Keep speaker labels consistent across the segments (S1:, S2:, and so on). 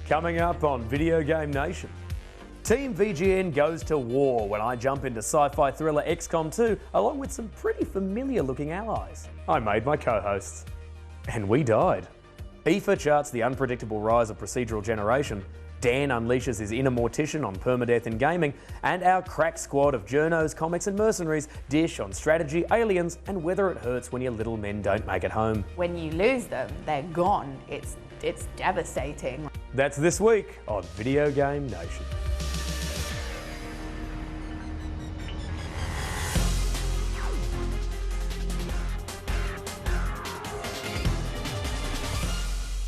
S1: Coming up on Video Game Nation. Team VGN goes to war when I jump into sci-fi thriller XCOM 2 along with some pretty familiar looking allies. I made my co-hosts. And we died. Aoife charts the unpredictable rise of procedural generation, Dan unleashes his inner mortician on permadeath in gaming, and our crack squad of journos, comics and mercenaries dish on strategy, aliens and whether it hurts when your little men don't make it home.
S2: When you lose them, they're gone. It's devastating.
S1: That's this week on Video Game Nation.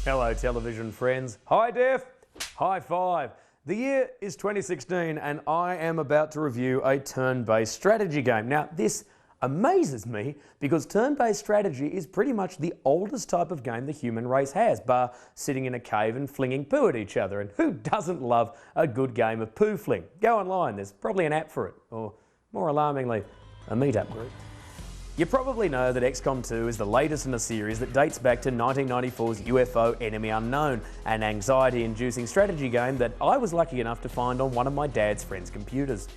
S1: Hello television friends, high def, high five. The year is 2016 and I am about to review a turn-based strategy game. Now this amazes me because turn-based strategy is pretty much the oldest type of game the human race has, bar sitting in a cave and flinging poo at each other. And who doesn't love a good game of poo fling? Go online, there's probably an app for it, or more alarmingly, a meetup group. You probably know that XCOM 2 is the latest in a series that dates back to 1994's UFO Enemy Unknown, an anxiety-inducing strategy game that I was lucky enough to find on one of my dad's friend's computers.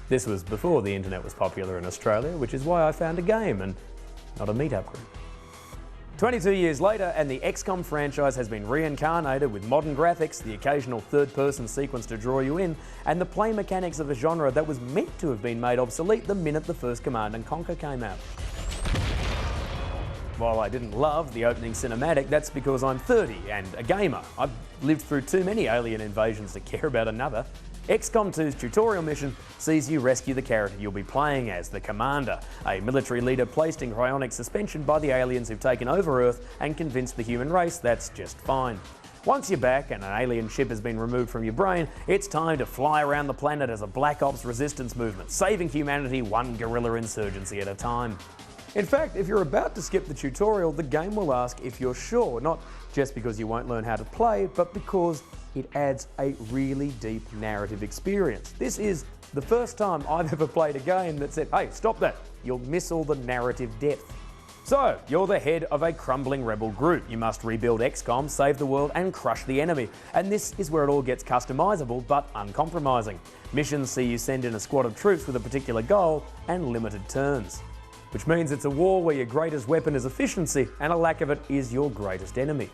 S1: This was before the internet was popular in Australia, which is why I found a game and not a meetup group. 22 years later, and the XCOM franchise has been reincarnated with modern graphics, the occasional third-person sequence to draw you in, and the play mechanics of a genre that was meant to have been made obsolete the minute the first Command & Conquer came out. While I didn't love the opening cinematic, that's because I'm 30 and a gamer. I've lived through too many alien invasions to care about another. XCOM 2's tutorial mission sees you rescue the character you'll be playing as, the Commander, a military leader placed in cryonic suspension by the aliens who've taken over Earth and convinced the human race that's just fine. Once you're back and an alien ship has been removed from your brain, it's time to fly around the planet as a Black Ops resistance movement, saving humanity one guerrilla insurgency at a time. In fact, if you're about to skip the tutorial, the game will ask if you're sure, not just because you won't learn how to play, but because it adds a really deep narrative experience. This is the first time I've ever played a game that said, hey, stop that, you'll miss all the narrative depth. So, you're the head of a crumbling rebel group. You must rebuild XCOM, save the world and crush the enemy. And this is where it all gets customizable but uncompromising. Missions see you send in a squad of troops with a particular goal and limited turns. Which means it's a war where your greatest weapon is efficiency and a lack of it is your greatest enemy.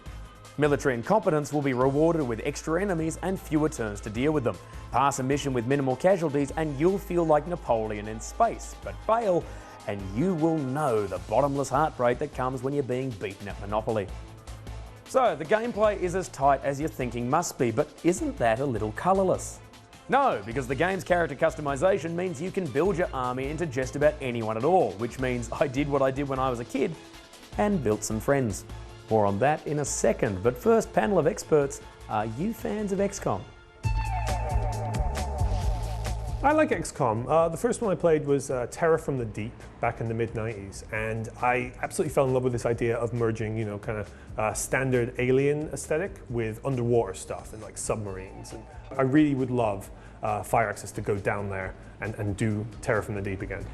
S1: Military incompetence will be rewarded with extra enemies and fewer turns to deal with them. Pass a mission with minimal casualties and you'll feel like Napoleon in space, but fail and you will know the bottomless heartbreak that comes when you're being beaten at Monopoly. So the gameplay is as tight as your thinking must be, but isn't that a little colourless? No, because the game's character customization means you can build your army into just about anyone at all, which means I did what I did when I was a kid and built some friends. More on that in a second, but first, panel of experts, are you fans of XCOM?
S3: I like XCOM. The first one I played was Terror from the Deep back in the mid-90s, and I absolutely fell in love with this idea of merging, you know, kind of standard alien aesthetic with underwater stuff and like submarines. And I really would love Fire Access to go down there and do Terror from the Deep again.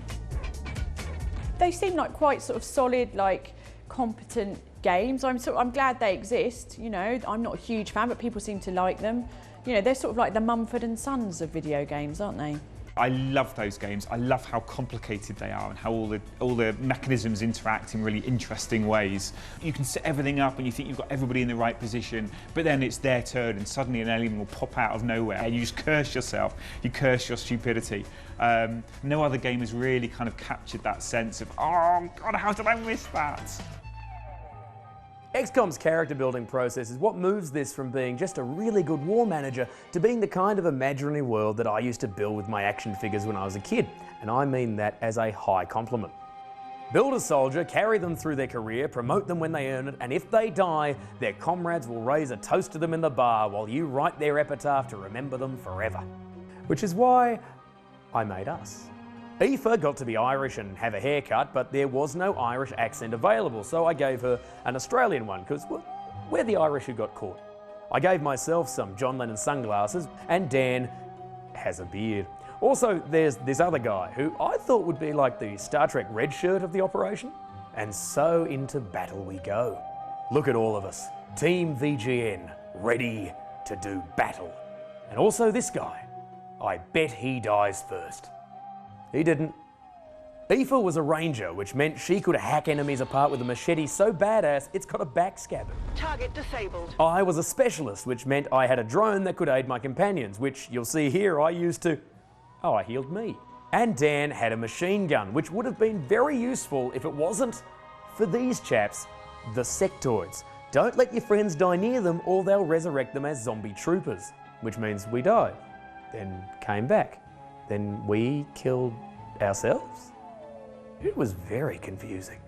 S4: They seem like quite sort of solid, like competent games. I'm glad they exist. You know, I'm not a huge fan, but people seem to like them. You know, they're sort of like the Mumford and Sons of video games, aren't they?
S5: I love those games. I love how complicated they are and how all the mechanisms interact in really interesting ways. You can set everything up and you think you've got everybody in the right position, but then it's their turn and suddenly an alien will pop out of nowhere and you just curse yourself. You curse your stupidity. No other game has really kind of captured that sense of, oh God, how did I miss that?
S1: XCOM's character building process is what moves this from being just a really good war manager to being the kind of imaginary world that I used to build with my action figures when I was a kid, and I mean that as a high compliment. Build a soldier, carry them through their career, promote them when they earn it, and if they die, their comrades will raise a toast to them in the bar while you write their epitaph to remember them forever. Which is why I made us. Aoife got to be Irish and have a haircut, but there was no Irish accent available, so I gave her an Australian one, because we're the Irish who got caught. I gave myself some John Lennon sunglasses, and Dan has a beard. Also, there's this other guy who I thought would be like the Star Trek red shirt of the operation. And so into battle we go. Look at all of us, Team VGN, ready to do battle. And also this guy. I bet he dies first. He didn't. Aoife was a ranger, which meant she could hack enemies apart with a machete so badass it's got a backstabber.
S6: Target disabled.
S1: I was a specialist, which meant I had a drone that could aid my companions, which you'll see here I used to... Oh, I healed me. And Dan had a machine gun, which would have been very useful if it wasn't for these chaps, the sectoids. Don't let your friends die near them or they'll resurrect them as zombie troopers, which means we died, then came back, then we killed ourselves? It was very confusing.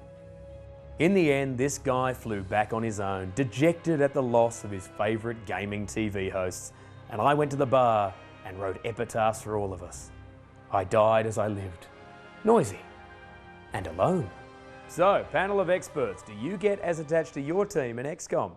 S1: In the end, this guy flew back on his own, dejected at the loss of his favourite gaming TV hosts, and I went to the bar and wrote epitaphs for all of us. I died as I lived, noisy and alone. So, panel of experts, do you get as attached to your team in XCOM?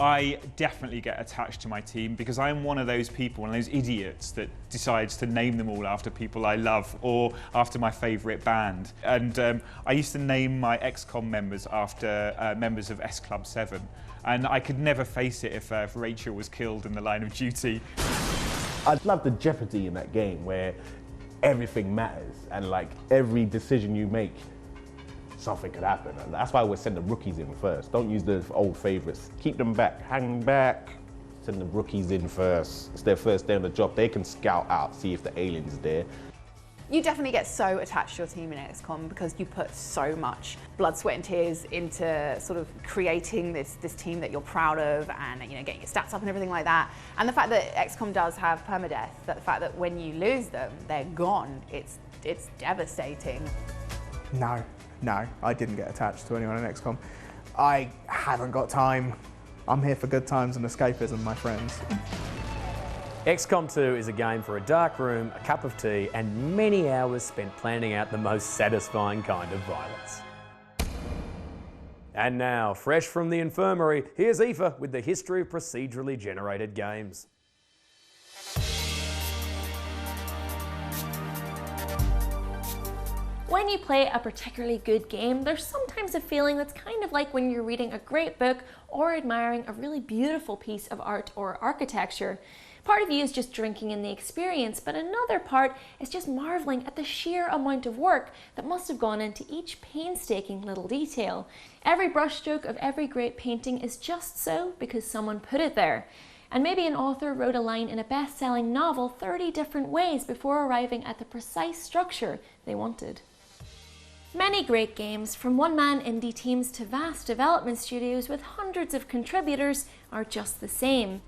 S5: I definitely get attached to my team because I'm one of those people, one of those idiots that decides to name them all after people I love or after my favourite band. And I used to name my XCOM members after members of S Club 7. And I could never face it if Rachel was killed in the line of duty.
S7: I'd love the jeopardy in that game where everything matters and like every decision you make, something could happen. And that's why we send the rookies in first. Don't use the old favourites. Keep them back, hang back. Send the rookies in first. It's their first day on the job. They can scout out, see if the alien's there.
S2: You definitely get so attached to your team in XCOM because you put so much blood, sweat and tears into sort of creating this team that you're proud of and, you know, getting your stats up and everything like that. And the fact that XCOM does have permadeath, that the fact that when you lose them, they're gone, it's devastating.
S8: No, I didn't get attached to anyone in XCOM. I haven't got time. I'm here for good times and escapism, my friends.
S1: XCOM 2 is a game for a dark room, a cup of tea, and many hours spent planning out the most satisfying kind of violence. And now, fresh from the infirmary, here's Aoife with the history of procedurally generated games.
S9: When you play a particularly good game, there's sometimes a feeling that's kind of like when you're reading a great book or admiring a really beautiful piece of art or architecture. Part of you is just drinking in the experience, but another part is just marveling at the sheer amount of work that must have gone into each painstaking little detail. Every brushstroke of every great painting is just so because someone put it there. And maybe an author wrote a line in a best-selling novel 30 different ways before arriving at the precise structure they wanted. Many great games, from one-man indie teams to vast development studios with hundreds of contributors, are just the same.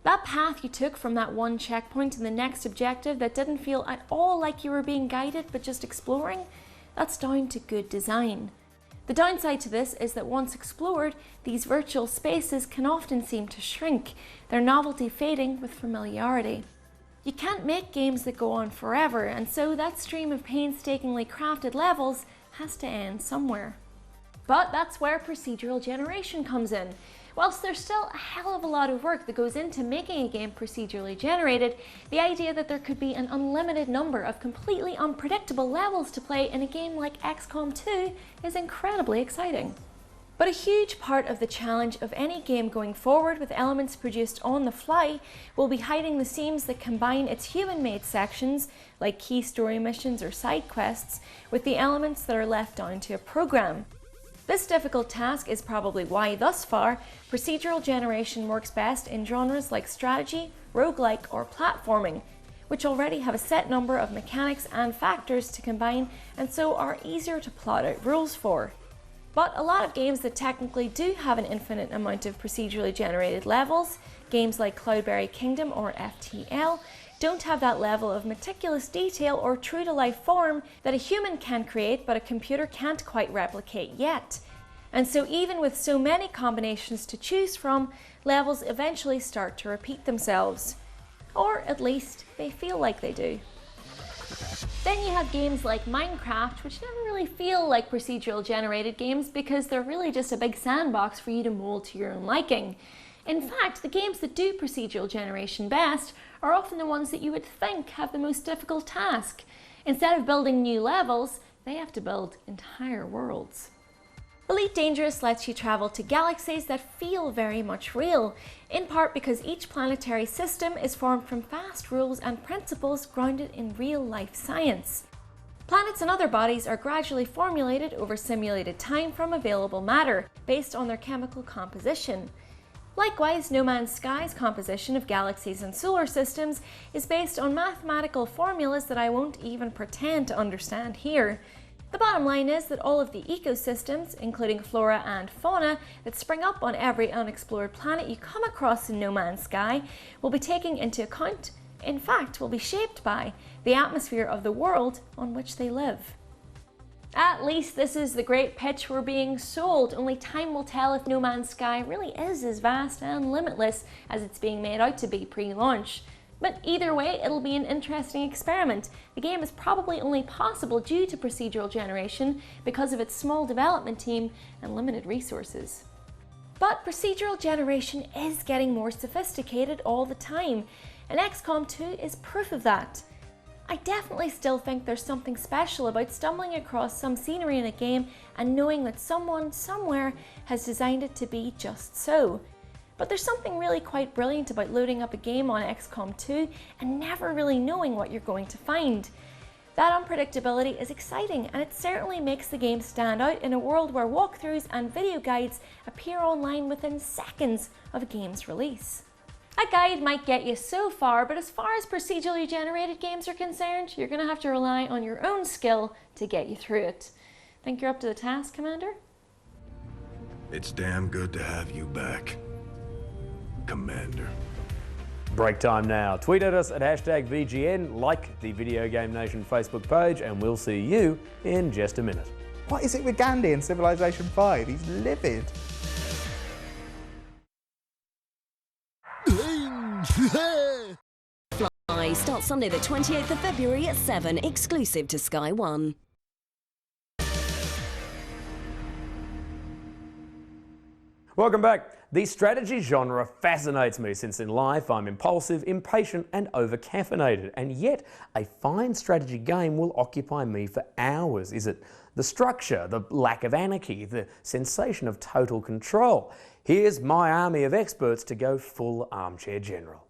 S9: That path you took from that one checkpoint to the next objective that didn't feel at all like you were being guided but just exploring, that's down to good design. The downside to this is that once explored, these virtual spaces can often seem to shrink, their novelty fading with familiarity. You can't make games that go on forever, and so that stream of painstakingly crafted levels has to end somewhere. But that's where procedural generation comes in. Whilst there's still a hell of a lot of work that goes into making a game procedurally generated, the idea that there could be an unlimited number of completely unpredictable levels to play in a game like XCOM 2 is incredibly exciting. But a huge part of the challenge of any game going forward with elements produced on the fly will be hiding the seams that combine its human-made sections, like key story missions or side quests, with the elements that are left down to a program. This difficult task is probably why, thus far, procedural generation works best in genres like strategy, roguelike, or platforming, which already have a set number of mechanics and factors to combine and so are easier to plot out rules for. But a lot of games that technically do have an infinite amount of procedurally generated levels, games like Cloudberry Kingdom or FTL, don't have that level of meticulous detail or true-to-life form that a human can create but a computer can't quite replicate yet. And so even with so many combinations to choose from, levels eventually start to repeat themselves. Or at least they feel like they do. Then you have games like Minecraft, which never really feel like procedural generated games because they're really just a big sandbox for you to mold to your own liking. In fact, the games that do procedural generation best are often the ones that you would think have the most difficult task. Instead of building new levels, they have to build entire worlds. Elite Dangerous lets you travel to galaxies that feel very much real, in part because each planetary system is formed from vast rules and principles grounded in real-life science. Planets and other bodies are gradually formulated over simulated time from available matter, based on their chemical composition. Likewise, No Man's Sky's composition of galaxies and solar systems is based on mathematical formulas that I won't even pretend to understand here. The bottom line is that all of the ecosystems, including flora and fauna, that spring up on every unexplored planet you come across in No Man's Sky will be taken into account, in fact will be shaped by, the atmosphere of the world on which they live. At least this is the great pitch we're being sold, only time will tell if No Man's Sky really is as vast and limitless as it's being made out to be pre-launch. But either way, it'll be an interesting experiment. The game is probably only possible due to procedural generation because of its small development team and limited resources. But procedural generation is getting more sophisticated all the time, and XCOM 2 is proof of that. I definitely still think there's something special about stumbling across some scenery in a game and knowing that someone somewhere has designed it to be just so. But there's something really quite brilliant about loading up a game on XCOM 2 and never really knowing what you're going to find. That unpredictability is exciting, and it certainly makes the game stand out in a world where walkthroughs and video guides appear online within seconds of a game's release. A guide might get you so far, but as far as procedurally generated games are concerned, you're going to have to rely on your own skill to get you through it. Think you're up to the task, Commander?
S6: It's damn good to have you back, Commander.
S1: Break time now. Tweet at us at #VGN, like the Video Game Nation Facebook page, and we'll see you in just a minute.
S8: What is it with Gandhi in Civilization 5? He's livid.
S10: Fly starts Sunday the 28th of February at 7, exclusive to Sky One.
S1: Welcome back. The strategy genre fascinates me since in life I'm impulsive, impatient and over-caffeinated, and yet a fine strategy game will occupy me for hours. Is it the structure, the lack of anarchy, the sensation of total control? Here's my army of experts to go full armchair general.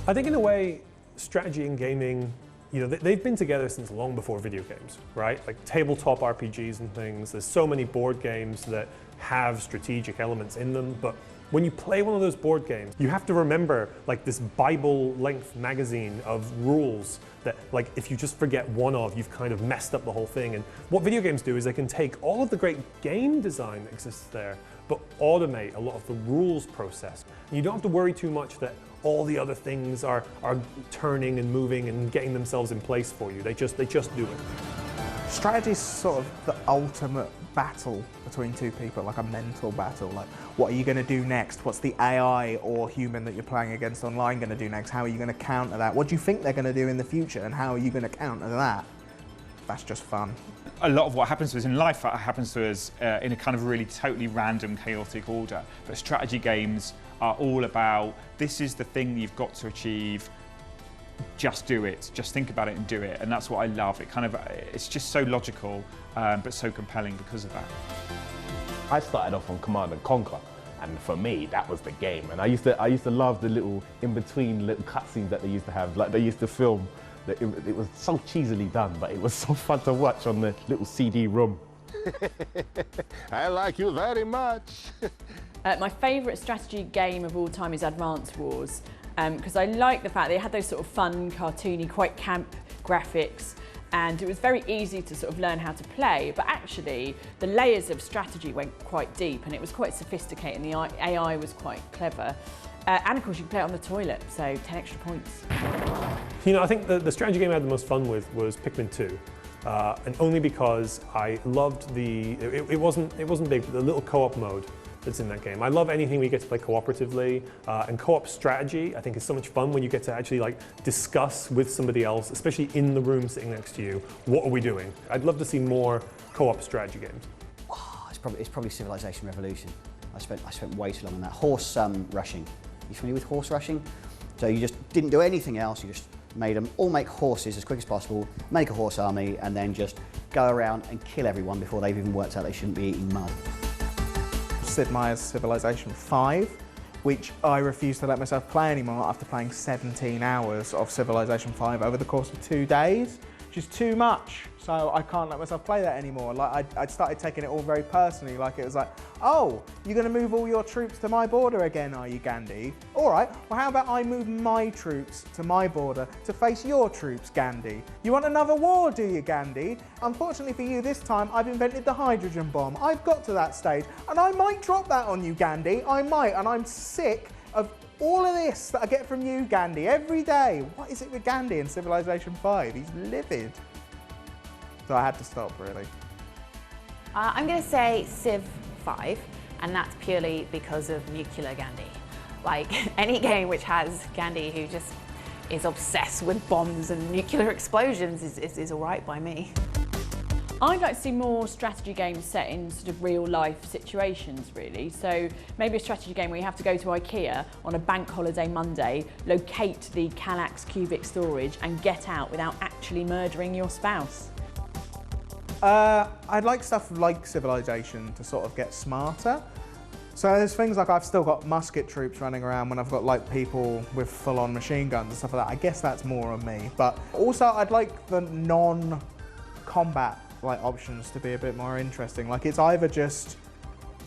S3: I think in a way, strategy and gaming, you know, they've been together since long before video games, right? Like tabletop RPGs and things. There's so many board games that have strategic elements in them, but when you play one of those board games, you have to remember like this Bible-length magazine of rules that, like, if you just forget one of, you've kind of messed up the whole thing. And what video games do is they can take all of the great game design that exists there, but automate a lot of the rules process. And you don't have to worry too much that all the other things are turning and moving and getting themselves in place for you. They just do it.
S8: Strategy is sort of the ultimate battle between two people, like a mental battle. Like, what are you going to do next? What's the AI or human that you're playing against online going to do next? How are you going to counter that? What do you think they're going to do in the future, and how are you going to counter that? That's just fun.
S5: A lot of what happens to us in life happens to us in a kind of really totally random, chaotic order. But strategy games are all about, this is the thing you've got to achieve, just do it, just think about it and do it. And that's what I love. It's just so logical, but so compelling because of that.
S7: I started off on Command & Conquer, and for me, that was the game. And I used to love the little in-between little cutscenes that they used to have, like they used to film. It was so cheesily done, but it was so fun to watch on the little CD-ROM.
S6: I like you very much.
S4: My favourite strategy game of all time is Advance Wars, because I like the fact they had those sort of fun, cartoony, quite camp graphics, and it was very easy to sort of learn how to play, but actually the layers of strategy went quite deep and it was quite sophisticated and the AI was quite clever. And of course you can play it on the toilet, so 10 extra points.
S3: You know, I think the strategy game I had the most fun with was Pikmin 2. And only because I loved it wasn't big, but the little co-op mode that's in that game. I love anything we get to play cooperatively, and co-op strategy I think is so much fun when you get to actually like discuss with somebody else, especially in the room sitting next to you, what are we doing? I'd love to see more co-op strategy games.
S11: Oh, it's probably Civilization Revolution. I spent way too long on that. Horse rushing. You familiar with horse rushing? So you just didn't do anything else, you just made them all make horses as quick as possible, make a horse army, and then just go around and kill everyone before they've even worked out they shouldn't be eating mud.
S8: Sid Meier's Civilization 5, which I refuse to let myself play anymore after playing 17 hours of Civilization 5 over the course of 2 days, which is too much. So I can't let myself play that anymore. Like I started taking it all very personally. Like it was like, oh, you're going to move all your troops to my border again, are you, Gandhi? All right. Well, how about I move my troops to my border to face your troops, Gandhi? You want another war, do you, Gandhi? Unfortunately for you, this time I've invented the hydrogen bomb. I've got to that stage, and I might drop that on you, Gandhi. I might, and I'm sick of all of this that I get from you, Gandhi, every day. What is it with Gandhi in Civilization 5? He's livid. So I had to stop, really.
S2: I'm going to say Civ 5, and that's purely because of nuclear Gandhi. Like, any game which has Gandhi who just is obsessed with bombs and nuclear explosions is all right by me.
S4: I'd like to see more strategy games set in sort of real life situations, really. So maybe a strategy game where you have to go to IKEA on a bank holiday Monday, locate the Kallax cubic storage and get out without actually murdering your spouse.
S8: I'd like stuff like Civilization to sort of get smarter. So there's things like I've still got musket troops running around when I've got like people with full-on machine guns and stuff like that. I guess that's more on me. But also I'd like the non-combat like options to be a bit more interesting. Like it's either just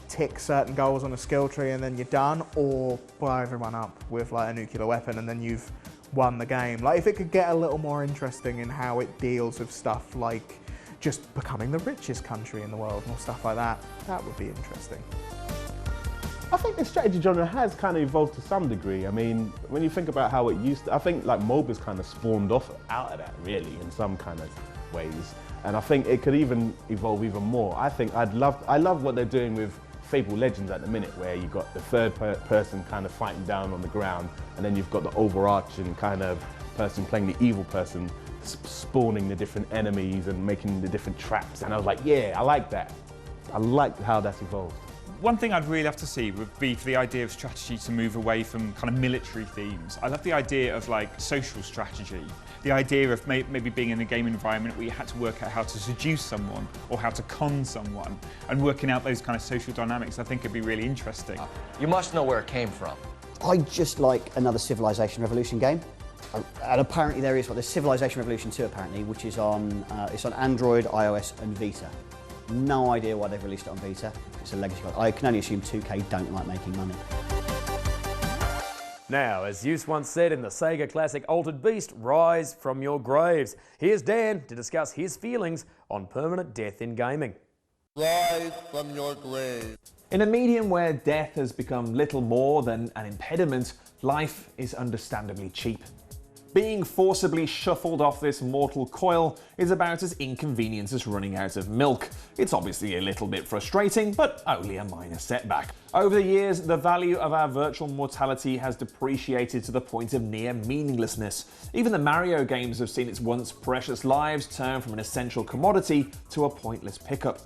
S8: tick certain goals on a skill tree and then you're done, or blow everyone up with like a nuclear weapon and then you've won the game. Like if it could get a little more interesting in how it deals with stuff like just becoming the richest country in the world or stuff like that, that would be interesting.
S7: I think the strategy genre has kind of evolved to some degree. I mean, when you think about how it used to, I think like MOBA's kind of spawned off out of that really in some kind of ways. And I think it could even evolve even more. I love what they're doing with Fable Legends at the minute, where you've got the third person kind of fighting down on the ground, and then you've got the overarching kind of person playing the evil person, spawning the different enemies and making the different traps. And I was like, yeah, I like that. I like how that's evolved.
S5: One thing I'd really love to see would be for the idea of strategy to move away from kind of military themes. I love the idea of like social strategy. The idea of maybe being in a game environment where you had to work out how to seduce someone or how to con someone, and working out those kind of social dynamics I think would be really interesting.
S12: You must know where it came from.
S11: I just like another Civilization Revolution game. And apparently there is, there's Civilization Revolution 2 apparently, which is on, it's on Android, iOS and Vita. No idea why they've released it on Vita. It's a legacy code. I can only assume 2K don't like making money.
S1: Now, as Zeus once said in the Sega classic Altered Beast, rise from your graves. Here's Dan to discuss his feelings on permanent death in gaming.
S6: Rise from your grave.
S13: In a medium where death has become little more than an impediment, life is understandably cheap. Being forcibly shuffled off this mortal coil is about as inconvenient as running out of milk. It's obviously a little bit frustrating, but only a minor setback. Over the years, the value of our virtual mortality has depreciated to the point of near meaninglessness. Even the Mario games have seen its once precious lives turn from an essential commodity to a pointless pickup.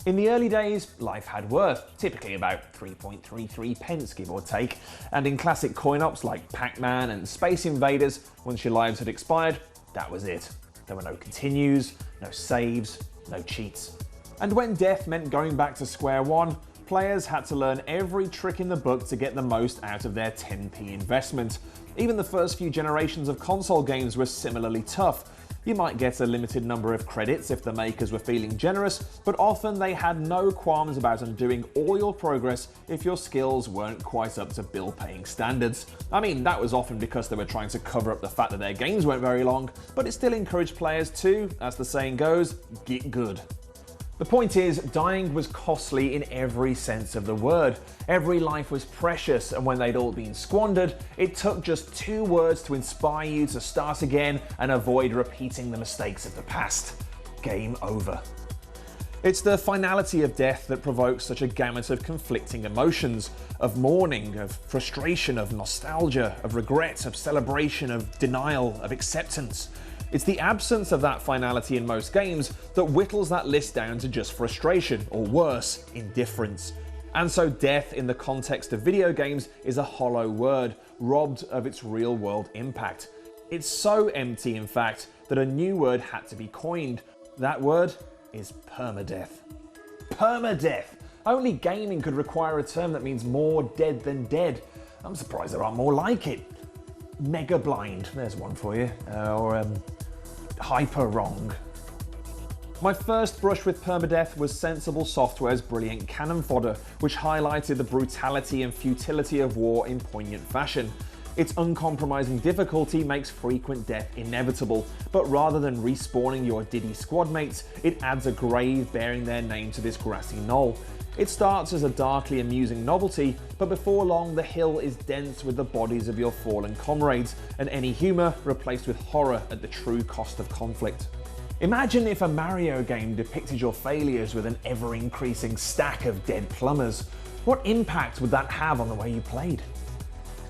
S13: In the early days, life had worth, typically about 3.33 pence, give or take, and in classic coin-ops like Pac-Man and Space Invaders, once your lives had expired, that was it. There were no continues, no saves, no cheats. And when death meant going back to square one, players had to learn every trick in the book to get the most out of their 10p investment. Even the first few generations of console games were similarly tough. You might get a limited number of credits if the makers were feeling generous, but often they had no qualms about undoing all your progress if your skills weren't quite up to bill-paying standards. I mean, that was often because they were trying to cover up the fact that their games weren't very long, but it still encouraged players to, as the saying goes, get good. The point is, dying was costly in every sense of the word. Every life was precious, and when they'd all been squandered, it took just 2 words to inspire you to start again and avoid repeating the mistakes of the past. Game over. It's the finality of death that provokes such a gamut of conflicting emotions, of mourning, of frustration, of nostalgia, of regret, of celebration, of denial, of acceptance. It's the absence of that finality in most games that whittles that list down to just frustration, or worse, indifference. And so death in the context of video games is a hollow word, robbed of its real-world impact. It's so empty, in fact, that a new word had to be coined. That word is permadeath. Permadeath! Only gaming could require a term that means more dead than dead. I'm surprised there aren't more like it. Mega blind, there's one for you. Or hyper wrong. My first brush with permadeath was Sensible Software's brilliant cannon fodder, which highlighted the brutality and futility of war in poignant fashion. Its uncompromising difficulty makes frequent death inevitable, but rather than respawning your Diddy squad mates, it adds a grave bearing their name to this grassy knoll. It starts as a darkly amusing novelty, but before long the hill is dense with the bodies of your fallen comrades, and any humour replaced with horror at the true cost of conflict. Imagine if a Mario game depicted your failures with an ever-increasing stack of dead plumbers. What impact would that have on the way you played?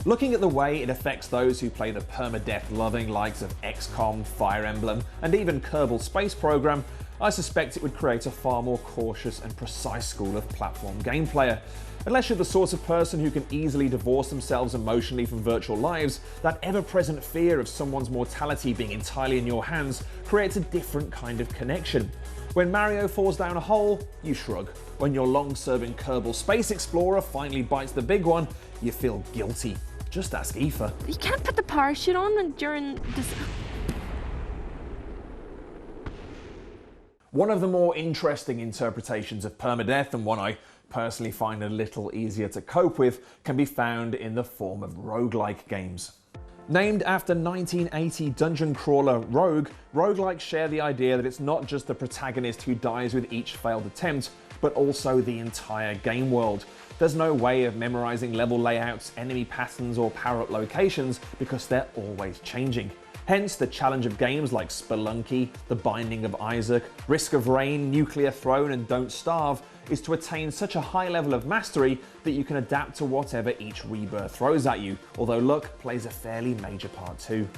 S13: Looking at the way it affects those who play the permadeath-loving likes of XCOM, Fire Emblem, and even Kerbal Space Program, I suspect it would create a far more cautious and precise school of platform game player. Unless you're the sort of person who can easily divorce themselves emotionally from virtual lives, that ever-present fear of someone's mortality being entirely in your hands creates a different kind of connection. When Mario falls down a hole, you shrug. When your long-serving Kerbal Space Explorer finally bites the big one, you feel guilty. Just ask Aoife.
S9: You can't put the parachute on during this.
S13: One of the more interesting interpretations of permadeath, and one I personally find a little easier to cope with, can be found in the form of roguelike games. Named after 1980 dungeon crawler Rogue, roguelikes share the idea that it's not just the protagonist who dies with each failed attempt, but also the entire game world. There's no way of memorizing level layouts, enemy patterns, or power-up locations because they're always changing. Hence the challenge of games like Spelunky, The Binding of Isaac, Risk of Rain, Nuclear Throne, and Don't Starve is to attain such a high level of mastery that you can adapt to whatever each rebirth throws at you, although luck plays a fairly major part too.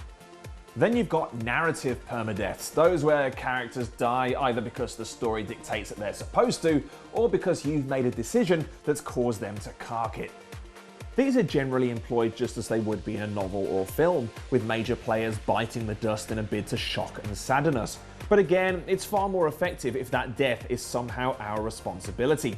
S13: Then you've got narrative permadeaths, those where characters die either because the story dictates that they're supposed to, or because you've made a decision that's caused them to cark it. These are generally employed just as they would be in a novel or film, with major players biting the dust in a bid to shock and sadden us. But again, it's far more effective if that death is somehow our responsibility.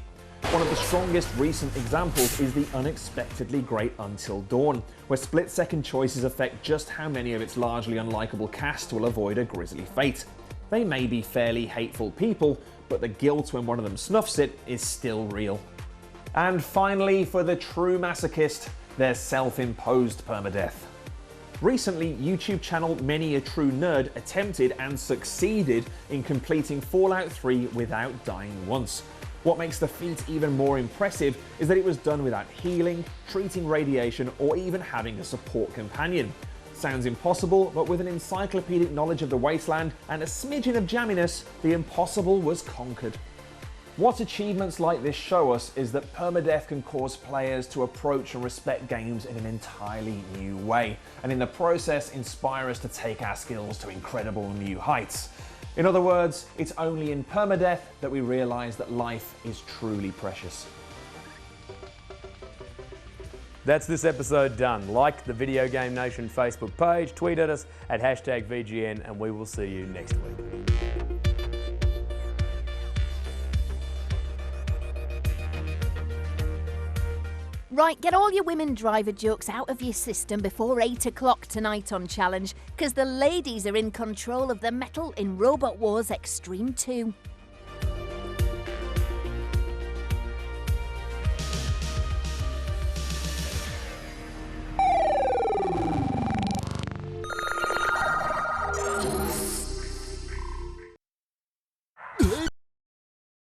S13: One of the strongest recent examples is the unexpectedly great Until Dawn, where split-second choices affect just how many of its largely unlikable cast will avoid a grisly fate. They may be fairly hateful people, but the guilt when one of them snuffs it is still real. And finally, for the true masochist, there's self-imposed permadeath. Recently, YouTube channel Many a True Nerd attempted and succeeded in completing Fallout 3 without dying once. What makes the feat even more impressive is that it was done without healing, treating radiation, or even having a support companion. Sounds impossible, but with an encyclopedic knowledge of the wasteland and a smidgen of jamminess, the impossible was conquered. What achievements like this show us is that permadeath can cause players to approach and respect games in an entirely new way, and in the process inspire us to take our skills to incredible new heights. In other words, it's only in permadeath that we realise that life is truly precious.
S1: That's this episode done. Like the Video Game Nation Facebook page, tweet at us at #VGN, and we will see you next week.
S14: Right, get all your women driver jokes out of your system before 8 o'clock tonight on Challenge, because the ladies are in control of the metal in Robot Wars Extreme 2.